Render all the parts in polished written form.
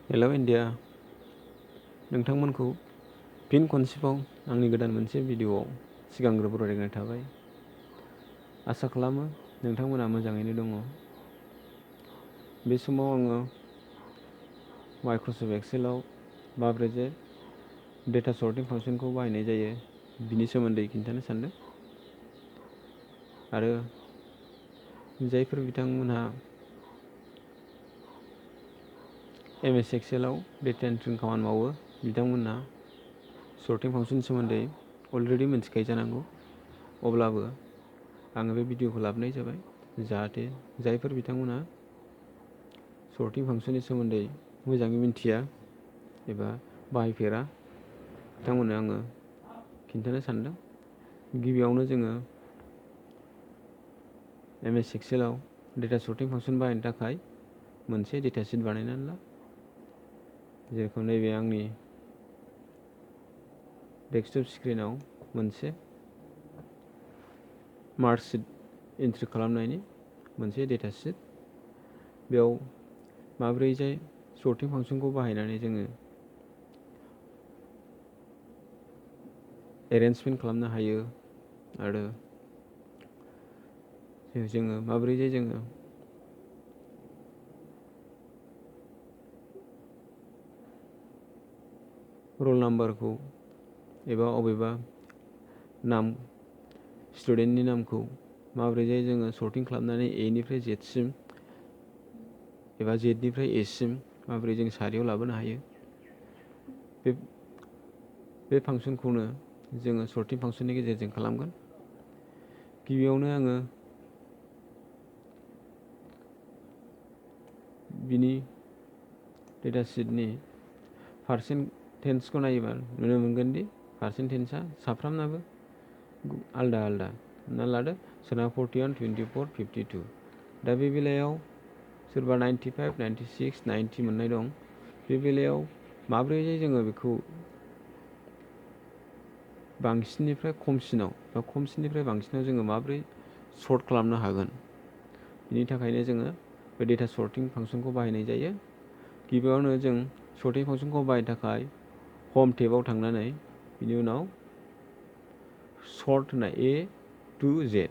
हेल' India, नोंथांमोनखौ फिन खनसेबाव आंनि गोदान मोनसे भिडिअ'आव सिगांग्रो बरायनाय थाबाय। आसा खालामो नोंथांमोना मोजाङैनो दङ। बे समाव आङो माइक्रसफ्ट एक्सेलाव माब्रै डेटा सर्टिं फांसनखौ बाहायनाय जायो बिनि सोमोन्दै खिन्थानो सानदों। आरो जायफोर बिथांमोनहा एमएस एक्सेलाव डेटा एन्ट्रिनि खामानि मावो बिथांमोनहा सर्टिं फांसननि सोमोन्दै अलरेडि मिथिखायो जानांगौ। अब्लाबो आङो बे भिडिअ'खौ लाबोनाय जाबाय जाहाथे जायफोर बिथांमोनहा सर्टिं फांसननि सोमोन्दै मोजाङै मिथिया एबा बाहायफेरा बिथांमोननो आङो खिन्थानो सानदों। गिबियावनो जोङो एमएस एक्सेलाव डेटा सर्टिं फांसन बाहायनो थाखाय मोनसे डेटा शीट बानायनानै ला। जेरखम नैबे आंनि डेस्कटप स्क्रिनाव मोनसे मार्कशीट एन्ट्रि खालामनायनि मोनसे डेटा शीट। बेयाव माब्रैजाय सर्टिं फांसनखौ बाहायनानै जोङो एरेन्जमेन्ट खालामनो हायो आरो जोङो माब्रैजाय जोङो रल नाम्बारखौ एबा अबेबा नाम स्टुडेन्टनि नामखौ माब्रैजाय जोङो सर्टिं खालामनानै एनिफ्राय जेडसिम एबा जेडनिफ्राय एसिम माबोरै जों सारियाव लाबोनो हायो। बे फांसनखौनो जोङो सर्टिं फांसननि गेजेरजों खालामगोन। गिबियावनो आङो बिनि डेटा शीटनि पारसेन्टेजखौ नायोबा नुनो मोनगोन दि पारसेन्टेजआ साफ्रामनाबो आलदा आलदा। हमना लादो सोरना 41, 24, 52। दा बे बेलायाव सोरबा 95, 96, 90 मोननाय दं। बे बेलायाव माब्रैहाय जोङो बेखौ बांसिननिफ्राय खमसिनाव बा खमसिननिफ्राय बांसिनाव जोङो माब्रै सर्ट खालामनो हागोन। बिनि थाखायनो जोङो बे डेटा सर्टिं फांसनखौ बाहायनाय जायो। गिबियावनो जों सर्टिं फांसनखौ बाहायनो थाखाय हम टेबाव थांनानै बिनि उनाव सर्ट होनाय ए टु जेड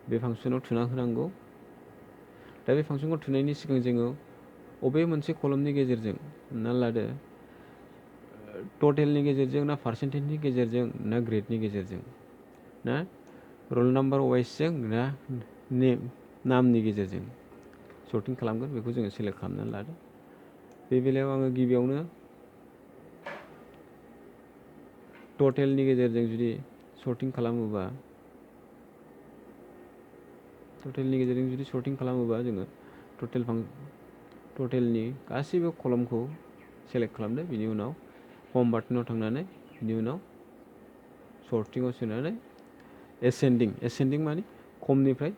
बे फांसनाव थुना होनांगौ। दा बे फांसनखौ थुनायनि सिगां जोङो अबे मोनसे कलमनि गेजेरजों हमना लादो टटेलनि गेजेरजों ना पारसेन्टेजनि गेजेरजों ना ग्रेडनि गेजेरजों ना रल नाम्बार वाइसजों ना नामनि गेजेरजों सर्टिं खालामगोन बेखौ जोङो सेलेक्ट खालामनानै लादो। बे बेलायाव आङो गिबियावनो टटेलनि गेजेरजों जुदि सर्टिं खालामोबा जोङो टटेलनि गासैबो कलमखौ सेलेक्ट खालामदो। बिनि उनाव हम बाटनाव थांनानै बिनि उनाव सर्टिंआव सोनानै एसेन्डिं माने खमनिफ्राय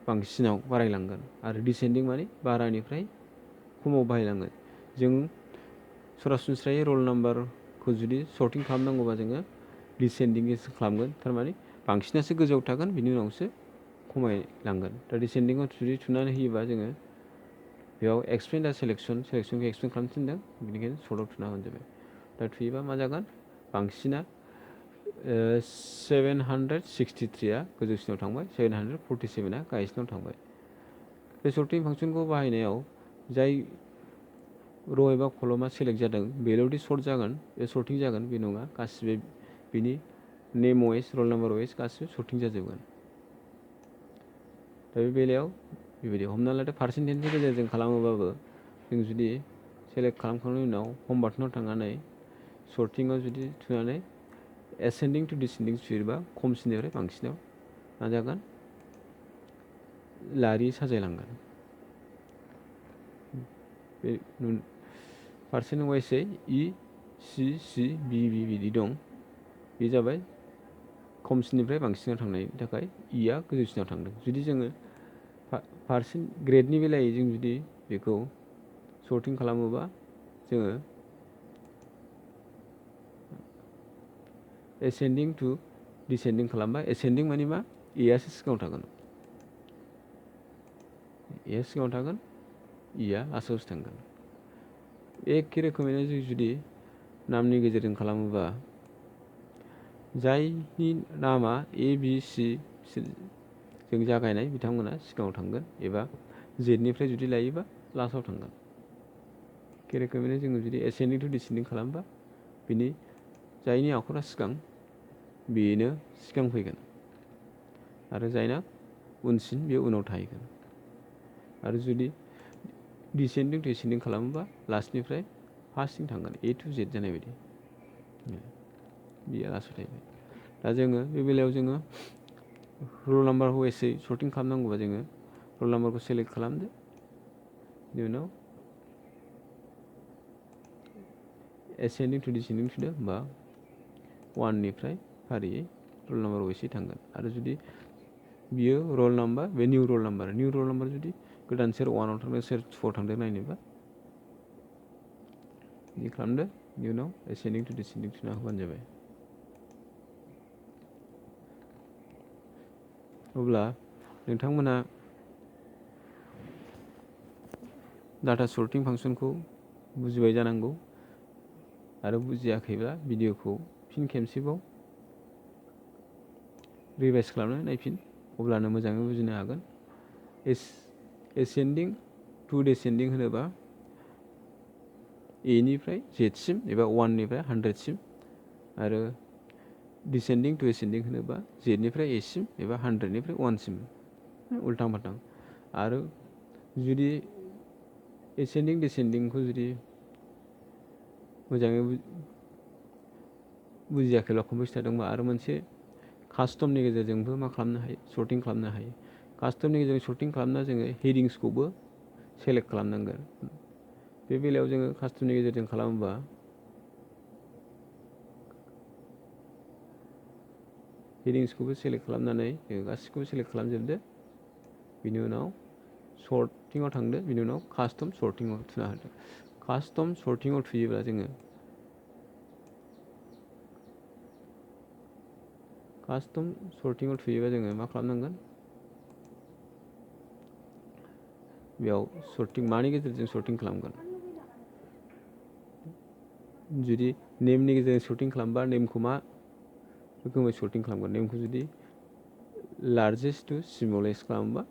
बांसिनाव बारायलांगोन आरो डिसेन्डिं माने बारानिफ्राय खमाव बाहायलांगोन। जों सरासनस्रायै रल नाम्बारखौ जुदि सर्टिं खालामनांगौबा जोङो डिसेन्डिंसो खालामगोन। थारमाने बांसिनासो गोजौआव थागोन बिनि उनावसो खमायलांगोन। दा डिसेन्डिंआव जुदि थुनानै होयोबा जोङो बेयाव एक्सप्लेन दा सेलेक्सनखौ एक्सप्लेन खालामनो थिनदों। बेनिखायनो सर्टआव थुना होजाबाय। दा थुयोबा मा जागोन बांसिना 763 गोजौसिनाव थांबाय, 747 गाहायसिनाव थांबाय। बे सर्टिं फांसनखौ बाहायनायाव जाय र' एबा कलमा सेलेक्ट जादों बेल'दि सर्ट जागोन बे सर्टिं जागोन बे नङा। गासिबो बिनि नेम वाइस रल नाम्बार वाइस गासिबो सर्टिं जाजोबगोन। दा बे बेलायाव बेबायदि हमना लादो पारसेन्टेजनि गेजेरजों खालामोबाबो जों जुदि सेलेक्ट खालामखांनायनि उनाव हम बाटनाव थांनानै सर्टिंआव जुदि थुनानै एसेन्डिं टु डिसेन्डिं थुयोबा खमसिननिफ्राय बांसिनाव मा जागोन लारि साजायलांगोन। बे पारसेन्ट वाइसै इ सि सि बि बि बिदि दं। बे जाबाय खमसिननिफ्राय बांसिनाव थांनायनि थाखाय इया गोजौसिनाव थांदों। जुदि जोङो पारसेन्ट ग्रेडनि बेलायै जों जुदि बेखौ सर्टिं खालामोबा जोङो एसेन्डिं टु डिसेन्डिं खालामबा एसेन्डिं माने मा एआसो सिगाङाव थागोन। ए सिगाङाव थागोन इया लास्टआवसो थांगोन। एखे रोखोमैनो जों जुदि नामनि गेजेरजों खालामोबा जायनि नामा ABC जों जागायनाय बिथांमोना सिगाङाव थांगोन एबा जेडनिफ्राय जुदि लायोबा लास्टआव थांगोन। एखे रोखोमैनो जोङो जुदि एसेन्डिं टु डिसेन्डिं खालामबा बिनि जायनि आखरा सिगां बेनो सिगां फैगोन आरो जायना उनसिन बे उनाव थाहैगोन। आरो जुदि डिसेन्डिं टु एसेन्डिं खालामोबा लास्टनिफ्राय फार्स्टथिं थांगोन A to Z जानाय बायदि बेयो लास्टआव थाहैबाय। दा जोङो बे बेलायाव जोङो रल नाम्बारखौ एसे सर्टिं खालामनांगौबा जोङो रल नाम्बारखौ सेलेक्ट खालामदो, बिनि उनाव एसेन्डिं टु डिसेन्डिं थुदो, होमबा 1 निफ्राय फारियै रल नाम्बार वाइसै थांगोन। आरो जुदि बियो रल नाम्बार बे निउ रल नाम्बार जुदि गोदान सोर 1आव थांदों सोर 2आव थांदों नायनोबा बिदि खालामदो, बिनि उनाव एसेन्डिं टु डिसेन्डिं थुना होबानो जाबाय। अब्ला नोंथांमोना डाटा सर्टिं फांसनखौ बुजिबाय जानांगौ आरो बुजियाखैब्ला भिडिअखौ फिन खेबसेबाव रिभाइस खालामनानै नायफिन, अब्लानो मोजाङै बुजिनो हागोन। एसेन्डिं टु डिसेन्डिं होनोबा A निफ्राय Z सिम एबा 1 निफ्राय 100 सिम, आरो डिसेन्डिं टु एसेन्डिं होनोबा Z निफ्राय A सिम एबा 100 निफ्राय 1 सिम, उल्टां फाल्टां। आरो जुदि एसेन्डिं डिसेन्डिंखौ जुदि मोजाङै बुजियाखैब्ला कनफिउस थादोंबा आरो मोनसे कास्टमनि गेजेरजोंबो मा खालामनो हायो, सर्टिं खालामनो हायो। कास्टमनि गेजेरजों सर्टिं खालामना जोङो हेडिंसखौबो सेलेक्ट खालामनांगोन। बे बेलायाव जोङो कास्टमनि गेजेरजों खालामोबा हेडिंसखौबो सेलेक्ट खालामनानै जोङो गासिखौबो सेलेक्ट खालामजोबदो, बिनि उनाव सर्टिंआव थांदो, बिनि उनाव कास्टम सर्टिंआव थुना होदो। कास्टम सर्टिंआव थुयोब्ला जोङो मा खालामनांगोन, बेयाव सर्टिं मानि गेजेरजों सर्टिं खालामगोन। जुदि नेमनि गेजेरजों सर्टिं खालामबा नेमखौ मा रोखोमै सर्टिं खालामगोन, नेमखौ जुदि लार्जेस्ट टु स्मलेस्ट खालामोबा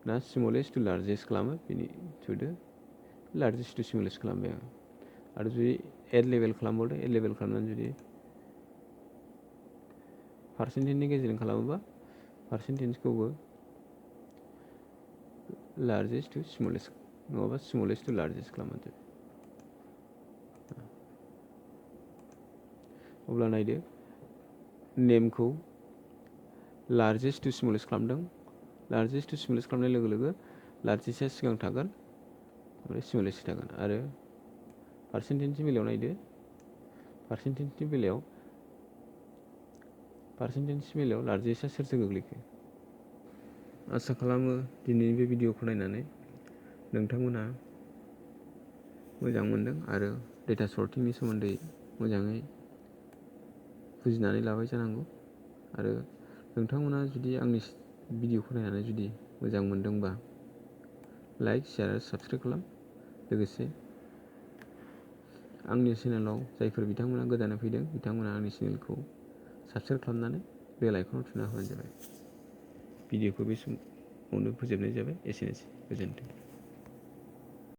ना स्मलेस्ट टु लार्जेस्ट खालामो बिनि थुदो, लार्जेस्ट टु स्मलेस्ट खालामबाय आं। आरो जुदि एड लेभेल खालामबावदो, एड लेभेल खालामनानै जुदि पार्सेन्टेजनि गेजेरजों खालामोबा पार्सेन्टेजखौबो लार्जेस्ट टु स्मलेस्ट नङाबा स्मलेस्ट टु लार्जेस्ट खालामदो। अब्ला नायदो नेमखौ लार्जेस्ट टु स्मलेस्ट खालामदों, लार्जेस्ट टु स्मलेस्ट खालामनाय लोगो लोगो लार्जेस्टआ सिगां थागोन ओमफ्राय स्मलेस्ट थागोन। आरो पार्सेन्टेजनि बेलायाव नायदो, पार्सेन्टेजनि बेलायाव लार्जेस्टआ सोरसो गोग्लैखो। आसा खालामो दिनैनि बे भिडिअखौ नायनानै नोंथांमोना मोजां मोनदों आरो डेटा सर्टिंनि सोमोन्दै मोजाङै बुजिनानै लाबाय जानांगौ। आरो नोंथांमोना जुदि आंनि भिडिअखौ नायनानै जुदि मोजां मोनदोंबा लाइक, शेयार आरो साबस्क्राइब खालाम। लोगोसे आंनि चेनेलाव जायफोर बिथांमोना गोदानै फैदों बिथांमोना आंनि चेनेलखौ साबस्क्राइब खालामनानै बेल आइकनाव थुना होबानो जाबाय। भिडिअखौ बे समावनो फोजोबनाय जाबाय। एसेनोसै, गोजोन्थों।